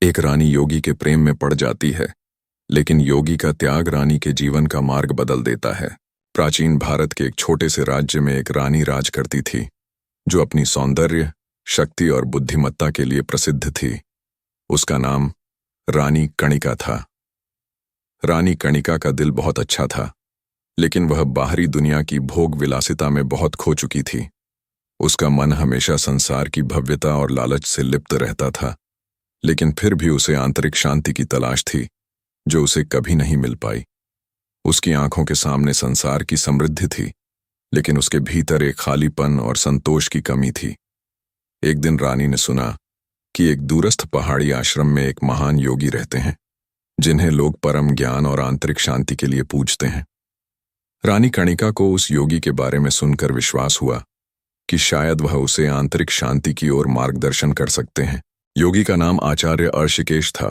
एक रानी योगी के प्रेम में पड़ जाती है, लेकिन योगी का त्याग रानी के जीवन का मार्ग बदल देता है। प्राचीन भारत के एक छोटे से राज्य में एक रानी राज करती थी, जो अपनी सौंदर्य, शक्ति और बुद्धिमत्ता के लिए प्रसिद्ध थी। उसका नाम रानी कणिका था। रानी कणिका का दिल बहुत अच्छा था, लेकिन वह बाहरी दुनिया की भोग विलासिता में बहुत खो चुकी थी। उसका मन हमेशा संसार की भव्यता और लालच से लिप्त रहता था, लेकिन फिर भी उसे आंतरिक शांति की तलाश थी, जो उसे कभी नहीं मिल पाई। उसकी आंखों के सामने संसार की समृद्धि थी, लेकिन उसके भीतर एक खालीपन और संतोष की कमी थी। एक दिन रानी ने सुना कि एक दूरस्थ पहाड़ी आश्रम में एक महान योगी रहते हैं, जिन्हें लोग परम ज्ञान और आंतरिक शांति के लिए पूजते हैं। रानी कणिका को उस योगी के बारे में सुनकर विश्वास हुआ कि शायद वह उसे आंतरिक शांति की ओर मार्गदर्शन कर सकते हैं। योगी का नाम आचार्य ऋषिकेश था।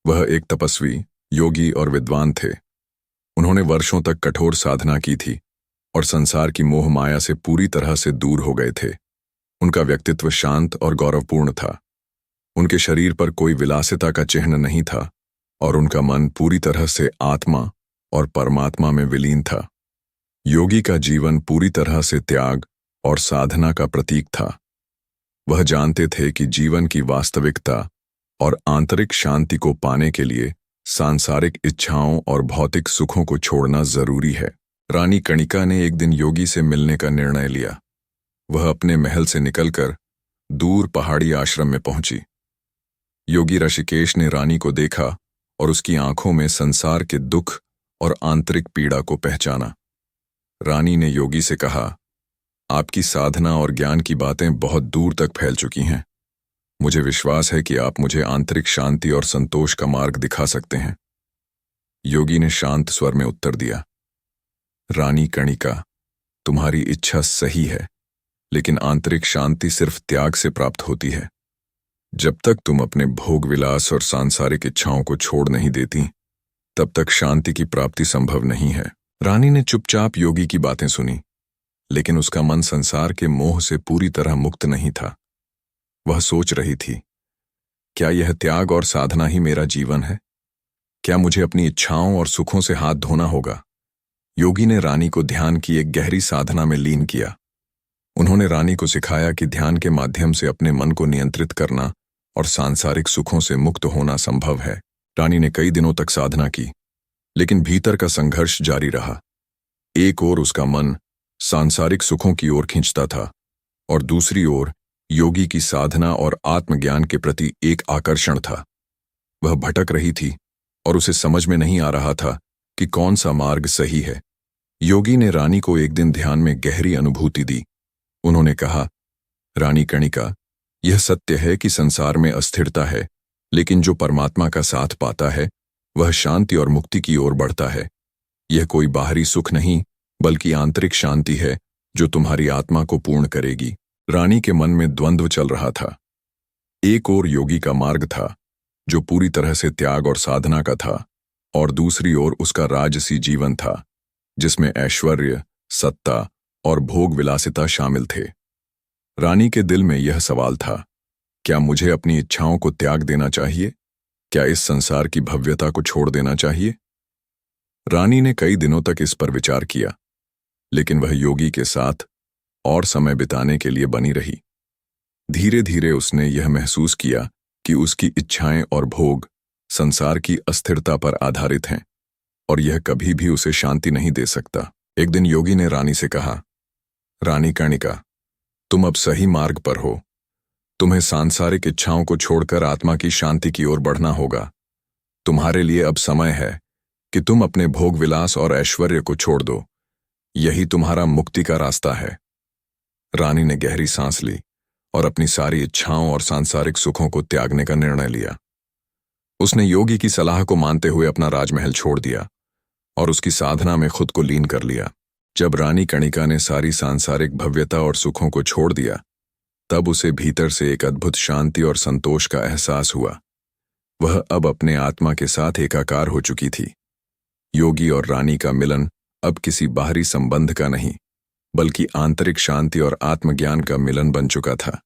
वह एक तपस्वी, योगी और विद्वान थे। उन्होंने वर्षों तक कठोर साधना की थी और संसार की मोह माया से पूरी तरह से दूर हो गए थे। उनका व्यक्तित्व शांत और गौरवपूर्ण था। उनके शरीर पर कोई विलासिता का चिन्ह नहीं था और उनका मन पूरी तरह से आत्मा और परमात्मा में विलीन था। योगी का जीवन पूरी तरह से त्याग और साधना का प्रतीक था। वह जानते थे कि जीवन की वास्तविकता और आंतरिक शांति को पाने के लिए सांसारिक इच्छाओं और भौतिक सुखों को छोड़ना जरूरी है। रानी कणिका ने एक दिन योगी से मिलने का निर्णय लिया। वह अपने महल से निकलकर दूर पहाड़ी आश्रम में पहुंची। योगी ऋषिकेश ने रानी को देखा और उसकी आंखों में संसार के दुख और आंतरिक पीड़ा को पहचाना। रानी ने योगी से कहा, आपकी साधना और ज्ञान की बातें बहुत दूर तक फैल चुकी हैं। मुझे विश्वास है कि आप मुझे आंतरिक शांति और संतोष का मार्ग दिखा सकते हैं। योगी ने शांत स्वर में उत्तर दिया, रानी कणिका, तुम्हारी इच्छा सही है, लेकिन आंतरिक शांति सिर्फ त्याग से प्राप्त होती है। जब तक तुम अपने भोग विलास और सांसारिक इच्छाओं को छोड़ नहीं देती, तब तक शांति की प्राप्ति संभव नहीं है। रानी ने चुपचाप योगी की बातें सुनी, लेकिन उसका मन संसार के मोह से पूरी तरह मुक्त नहीं था। वह सोच रही थी, क्या यह त्याग और साधना ही मेरा जीवन है? क्या मुझे अपनी इच्छाओं और सुखों से हाथ धोना होगा? योगी ने रानी को ध्यान की एक गहरी साधना में लीन किया। उन्होंने रानी को सिखाया कि ध्यान के माध्यम से अपने मन को नियंत्रित करना और सांसारिक सुखों से मुक्त होना संभव है। रानी ने कई दिनों तक साधना की, लेकिन भीतर का संघर्ष जारी रहा। एक ओर उसका मन सांसारिक सुखों की ओर खींचता था और दूसरी ओर योगी की साधना और आत्मज्ञान के प्रति एक आकर्षण था। वह भटक रही थी और उसे समझ में नहीं आ रहा था कि कौन सा मार्ग सही है। योगी ने रानी को एक दिन ध्यान में गहरी अनुभूति दी। उन्होंने कहा, रानी कणिका, यह सत्य है कि संसार में अस्थिरता है, लेकिन जो परमात्मा का साथ पाता है वह शांति और मुक्ति की ओर बढ़ता है। यह कोई बाहरी सुख नहीं, बल्कि आंतरिक शांति है जो तुम्हारी आत्मा को पूर्ण करेगी। रानी के मन में द्वंद्व चल रहा था। एक ओर योगी का मार्ग था, जो पूरी तरह से त्याग और साधना का था, और दूसरी ओर उसका राजसी जीवन था, जिसमें ऐश्वर्य, सत्ता और भोग विलासिता शामिल थे। रानी के दिल में यह सवाल था, क्या मुझे अपनी इच्छाओं को त्याग देना चाहिए? क्या इस संसार की भव्यता को छोड़ देना चाहिए? रानी ने कई दिनों तक इस पर विचार किया, लेकिन वह योगी के साथ और समय बिताने के लिए बनी रही। धीरे धीरे उसने यह महसूस किया कि उसकी इच्छाएं और भोग संसार की अस्थिरता पर आधारित हैं और यह कभी भी उसे शांति नहीं दे सकता। एक दिन योगी ने रानी से कहा, रानी कणिका, तुम अब सही मार्ग पर हो। तुम्हें सांसारिक इच्छाओं को छोड़कर आत्मा की शांति की ओर बढ़ना होगा। तुम्हारे लिए अब समय है कि तुम अपने भोग विलास और ऐश्वर्य को छोड़ दो। यही तुम्हारा मुक्ति का रास्ता है। रानी ने गहरी सांस ली और अपनी सारी इच्छाओं और सांसारिक सुखों को त्यागने का निर्णय लिया। उसने योगी की सलाह को मानते हुए अपना राजमहल छोड़ दिया और उसकी साधना में खुद को लीन कर लिया। जब रानी कणिका ने सारी सांसारिक भव्यता और सुखों को छोड़ दिया, तब उसे भीतर से एक अद्भुत शांति और संतोष का एहसास हुआ। वह अब अपने आत्मा के साथ एकाकार हो चुकी थी। योगी और रानी का मिलन अब किसी बाहरी संबंध का नहीं, बल्कि आंतरिक शांति और आत्मज्ञान का मिलन बन चुका था।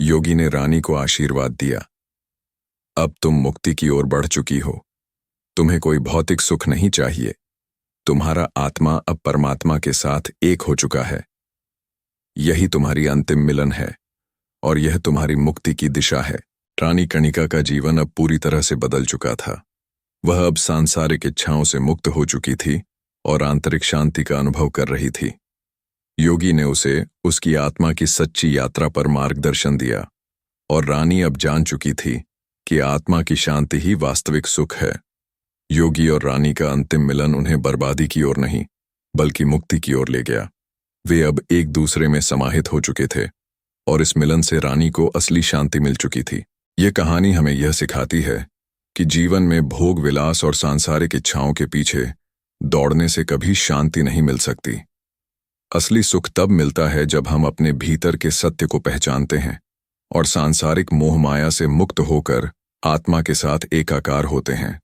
योगी ने रानी को आशीर्वाद दिया, अब तुम मुक्ति की ओर बढ़ चुकी हो। तुम्हें कोई भौतिक सुख नहीं चाहिए। तुम्हारा आत्मा अब परमात्मा के साथ एक हो चुका है। यही तुम्हारी अंतिम मिलन है और यह तुम्हारी मुक्ति की दिशा है। रानी कणिका का जीवन अब पूरी तरह से बदल चुका था। वह अब सांसारिक इच्छाओं से मुक्त हो चुकी थी और आंतरिक शांति का अनुभव कर रही थी। योगी ने उसे उसकी आत्मा की सच्ची यात्रा पर मार्गदर्शन दिया और रानी अब जान चुकी थी कि आत्मा की शांति ही वास्तविक सुख है। योगी और रानी का अंतिम मिलन उन्हें बर्बादी की ओर नहीं, बल्कि मुक्ति की ओर ले गया। वे अब एक दूसरे में समाहित हो चुके थे और इस मिलन से रानी को असली शांति मिल चुकी थी। ये कहानी हमें यह सिखाती है कि जीवन में भोग विलास और सांसारिक इच्छाओं के पीछे दौड़ने से कभी शांति नहीं मिल सकती। असली सुख तब मिलता है जब हम अपने भीतर के सत्य को पहचानते हैं और सांसारिक मोह माया से मुक्त होकर आत्मा के साथ एकाकार होते हैं।